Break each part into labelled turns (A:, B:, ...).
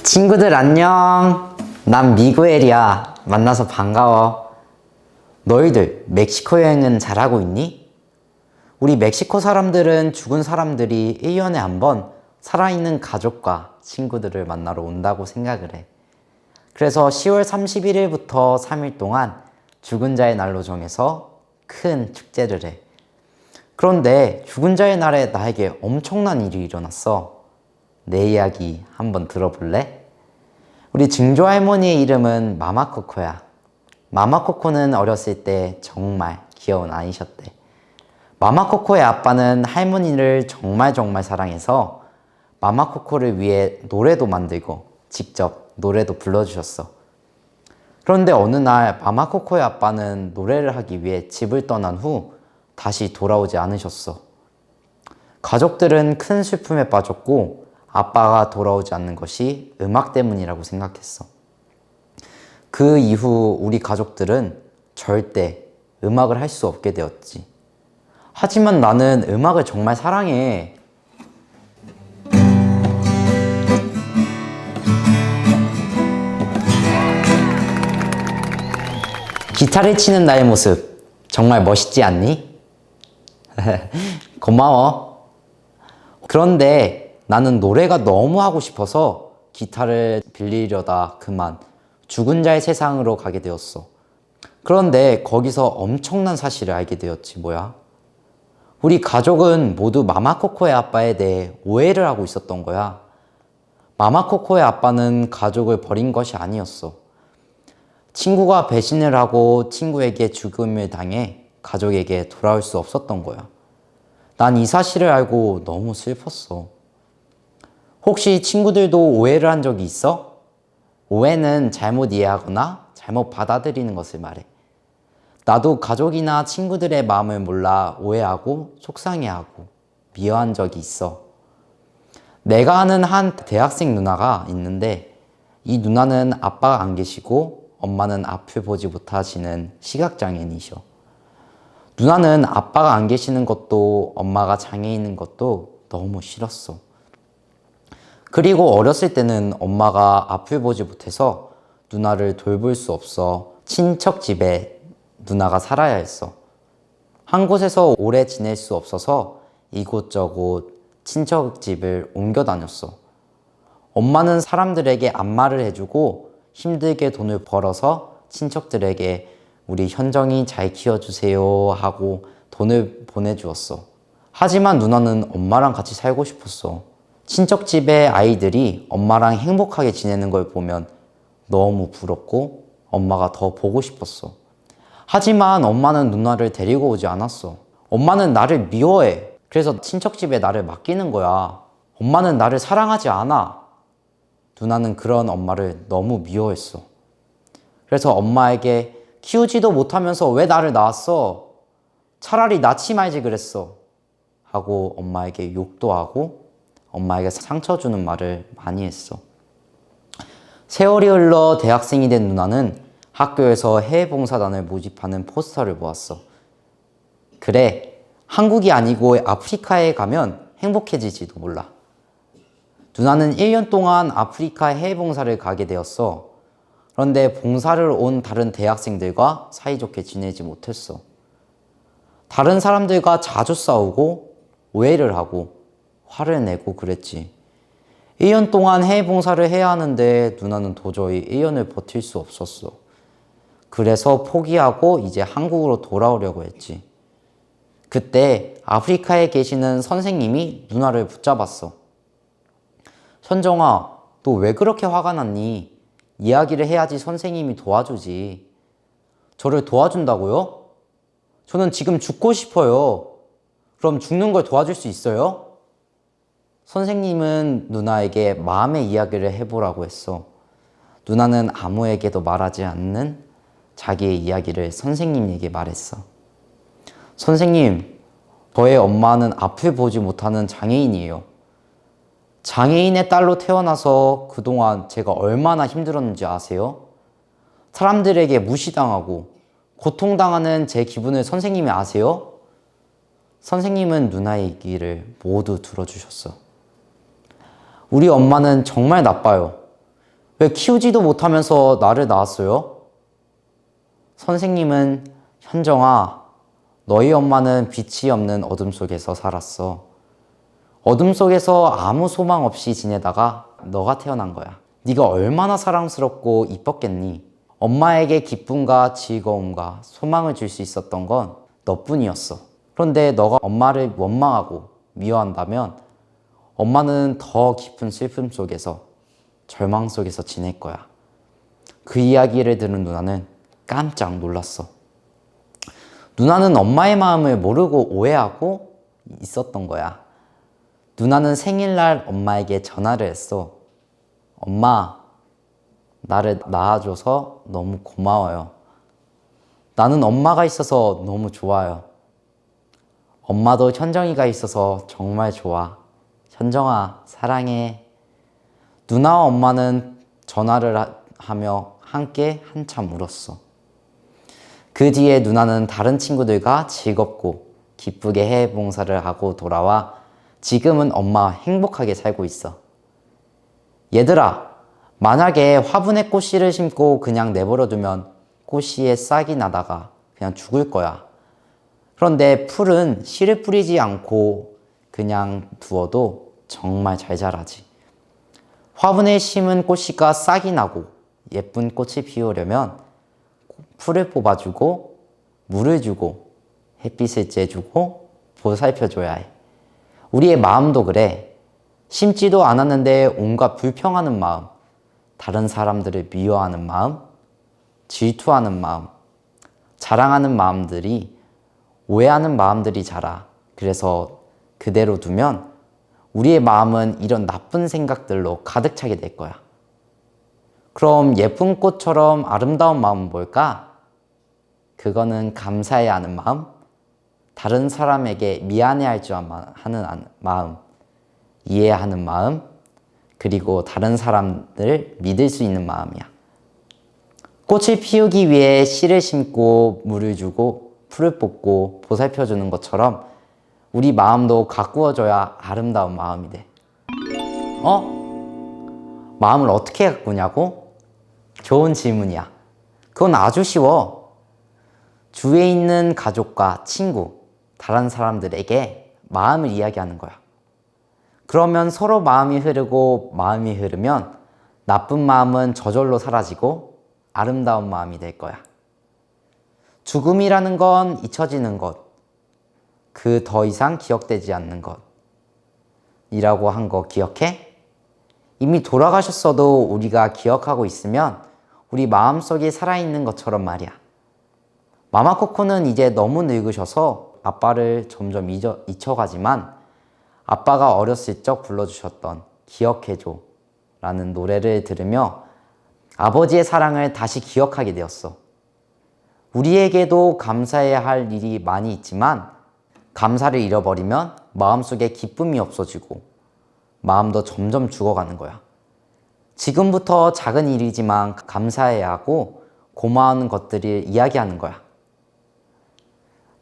A: 친구들 안녕. 난 미구엘이야. 만나서 반가워. 너희들 멕시코 여행은 잘하고 있니? 우리 멕시코 사람들은 죽은 사람들이 1년에 한 번 살아있는 가족과 친구들을 만나러 온다고 생각을 해. 그래서 10월 31일부터 3일 동안 죽은 자의 날로 정해서 큰 축제를 해. 그런데 죽은 자의 날에 나에게 엄청난 일이 일어났어. 내 이야기 한번 들어볼래? 우리 증조 할머니의 이름은 마마코코야. 마마코코는 어렸을 때 정말 귀여운 아이셨대. 마마코코의 아빠는 할머니를 정말 사랑해서 마마코코를 위해 노래도 만들고 직접 노래도 불러주셨어. 그런데 어느 날 마마코코의 아빠는 노래를 하기 위해 집을 떠난 후 다시 돌아오지 않으셨어. 가족들은 큰 슬픔에 빠졌고 아빠가 돌아오지 않는 것이 음악 때문이라고 생각했어. 그 이후 우리 가족들은 절대 음악을 할 수 없게 되었지. 하지만 나는 음악을 정말 사랑해. 기타를 치는 나의 모습 정말 멋있지 않니? 고마워. 그런데 나는 노래가 너무 하고 싶어서 기타를 빌리려다 그만 죽은 자의 세상으로 가게 되었어. 그런데 거기서 엄청난 사실을 알게 되었지. 뭐야? 우리 가족은 모두 마마코코의 아빠에 대해 오해를 하고 있었던 거야. 마마코코의 아빠는 가족을 버린 것이 아니었어. 친구가 배신을 하고 친구에게 죽음을 당해 가족에게 돌아올 수 없었던 거야. 난 이 사실을 알고 너무 슬펐어. 혹시 친구들도 오해를 한 적이 있어? 오해는 잘못 이해하거나 잘못 받아들이는 것을 말해. 나도 가족이나 친구들의 마음을 몰라 오해하고 속상해하고 미워한 적이 있어. 내가 아는 한 대학생 누나가 있는데 이 누나는 아빠가 안 계시고 엄마는 앞을 보지 못하시는 시각장애인이셔. 누나는 아빠가 안 계시는 것도 엄마가 장애인인 것도 너무 싫었어. 그리고 어렸을 때는 엄마가 앞을 보지 못해서 누나를 돌볼 수 없어 친척 집에 누나가 살아야 했어. 한 곳에서 오래 지낼 수 없어서 이곳저곳 친척 집을 옮겨 다녔어. 엄마는 사람들에게 안마를 해주고 힘들게 돈을 벌어서 친척들에게 우리 현정이 잘 키워주세요 하고 돈을 보내주었어. 하지만 누나는 엄마랑 같이 살고 싶었어. 친척집의 아이들이 엄마랑 행복하게 지내는 걸 보면 너무 부럽고 엄마가 더 보고 싶었어. 하지만 엄마는 누나를 데리고 오지 않았어. 엄마는 나를 미워해. 그래서 친척집에 나를 맡기는 거야. 엄마는 나를 사랑하지 않아. 누나는 그런 엄마를 너무 미워했어. 그래서 엄마에게 키우지도 못하면서 왜 나를 낳았어? 차라리 낳지 말지 그랬어. 하고 엄마에게 욕도 하고 엄마에게 상처 주는 말을 많이 했어. 세월이 흘러 대학생이 된 누나는 학교에서 해외봉사단을 모집하는 포스터를 보았어. 그래, 한국이 아니고 아프리카에 가면 행복해지지도 몰라. 누나는 1년 동안 아프리카 해외봉사를 가게 되었어. 그런데 봉사를 온 다른 대학생들과 사이좋게 지내지 못했어. 다른 사람들과 자주 싸우고 오해를 하고 화를 내고 그랬지. 1년 동안 해외 봉사를 해야 하는데 누나는 도저히 1년을 버틸 수 없었어. 그래서 포기하고 이제 한국으로 돌아오려고 했지. 그때 아프리카에 계시는 선생님이 누나를 붙잡았어. 현정아, 너 왜 그렇게 화가 났니? 이야기를 해야지 선생님이 도와주지. 저를 도와준다고요? 저는 지금 죽고 싶어요. 그럼 죽는 걸 도와줄 수 있어요? 선생님은 누나에게 마음의 이야기를 해보라고 했어. 누나는 아무에게도 말하지 않는 자기의 이야기를 선생님에게 말했어. 선생님, 저의 엄마는 앞을 보지 못하는 장애인이에요. 장애인의 딸로 태어나서 그동안 제가 얼마나 힘들었는지 아세요? 사람들에게 무시당하고 고통당하는 제 기분을 선생님이 아세요? 선생님은 누나의 얘기를 모두 들어주셨어. 우리 엄마는 정말 나빠요. 왜 키우지도 못하면서 나를 낳았어요? 선생님은 현정아, 너희 엄마는 빛이 없는 어둠 속에서 살았어. 어둠 속에서 아무 소망 없이 지내다가 너가 태어난 거야. 네가 얼마나 사랑스럽고 이뻤겠니? 엄마에게 기쁨과 즐거움과 소망을 줄 수 있었던 건 너뿐이었어. 그런데 너가 엄마를 원망하고 미워한다면 엄마는 더 깊은 슬픔 속에서 절망 속에서 지낼 거야. 그 이야기를 들은 누나는 깜짝 놀랐어. 누나는 엄마의 마음을 모르고 오해하고 있었던 거야. 누나는 생일날 엄마에게 전화를 했어. 엄마, 나를 낳아줘서 너무 고마워요. 나는 엄마가 있어서 너무 좋아요. 엄마도 현정이가 있어서 정말 좋아. 현정아, 사랑해. 누나와 엄마는 전화를 하며 함께 한참 울었어. 그 뒤에 누나는 다른 친구들과 즐겁고 기쁘게 해외 봉사를 하고 돌아와 지금은 엄마와 행복하게 살고 있어. 얘들아, 만약에 화분에 꽃씨를 심고 그냥 내버려두면 꽃씨에 싹이 나다가 그냥 죽을 거야. 그런데 풀은 씨를 뿌리지 않고 그냥 두어도 정말 잘 자라지. 화분에 심은 꽃씨가 싹이 나고 예쁜 꽃이 피우려면 풀을 뽑아주고 물을 주고 햇빛을 쬐주고 보살펴줘야 해. 우리의 마음도 그래. 심지도 않았는데 온갖 불평하는 마음, 다른 사람들을 미워하는 마음, 질투하는 마음, 자랑하는 마음들이, 오해하는 마음들이 자라. 그래서 그대로 두면 우리의 마음은 이런 나쁜 생각들로 가득 차게 될 거야. 그럼 예쁜 꽃처럼 아름다운 마음은 뭘까? 그거는 감사해야 하는 마음, 다른 사람에게 미안해할 줄 하는 마음, 이해하는 마음, 그리고 다른 사람들을 믿을 수 있는 마음이야. 꽃을 피우기 위해 씨를 심고 물을 주고 풀을 뽑고 보살펴주는 것처럼 우리 마음도 가꾸어져야 아름다운 마음이 돼. 마음을 어떻게 가꾸냐고? 좋은 질문이야. 그건 아주 쉬워. 주위에 있는 가족과 친구, 다른 사람들에게 마음을 이야기하는 거야. 그러면 서로 마음이 흐르고 마음이 흐르면 나쁜 마음은 저절로 사라지고 아름다운 마음이 될 거야. 죽음이라는 건 잊혀지는 것, 그 더 이상 기억되지 않는 것 이라고 한 거 기억해? 이미 돌아가셨어도 우리가 기억하고 있으면 우리 마음속에 살아있는 것처럼 말이야. 마마코코는 이제 너무 늙으셔서 아빠를 점점 잊혀가지만 아빠가 어렸을 적 불러주셨던 기억해줘 라는 노래를 들으며 아버지의 사랑을 다시 기억하게 되었어. 우리에게도 감사해야 할 일이 많이 있지만 감사를 잃어버리면 마음속에 기쁨이 없어지고 마음도 점점 죽어가는 거야. 지금부터 작은 일이지만 감사해야 하고 고마운 것들을 이야기하는 거야.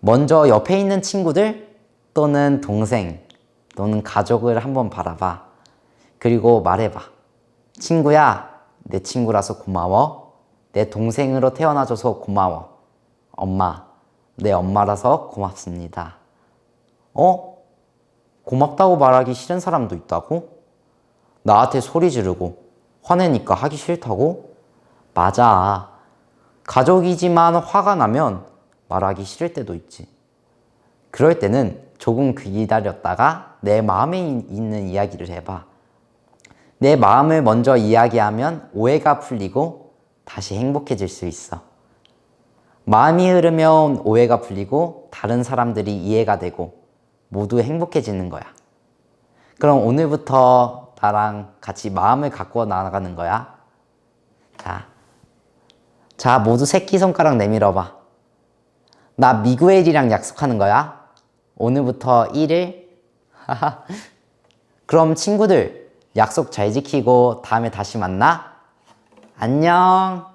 A: 먼저 옆에 있는 친구들 또는 동생 또는 가족을 한번 바라봐. 그리고 말해봐. 친구야, 내 친구라서 고마워. 내 동생으로 태어나줘서 고마워. 엄마, 내 엄마라서 고맙습니다. 고맙다고 말하기 싫은 사람도 있다고? 나한테 소리 지르고 화내니까 하기 싫다고? 맞아. 가족이지만 화가 나면 말하기 싫을 때도 있지. 그럴 때는 조금 기다렸다가 내 마음에 있는 이야기를 해봐. 내 마음을 먼저 이야기하면 오해가 풀리고 다시 행복해질 수 있어. 마음이 흐르면 오해가 풀리고 다른 사람들이 이해가 되고 모두 행복해지는 거야. 그럼 오늘부터 나랑 같이 마음을 가꾸어 나가는 거야. 자, 모두 새끼손가락 내밀어봐. 나 미구엘이랑 약속하는 거야. 오늘부터 1일. 그럼 친구들, 약속 잘 지키고 다음에 다시 만나. 안녕.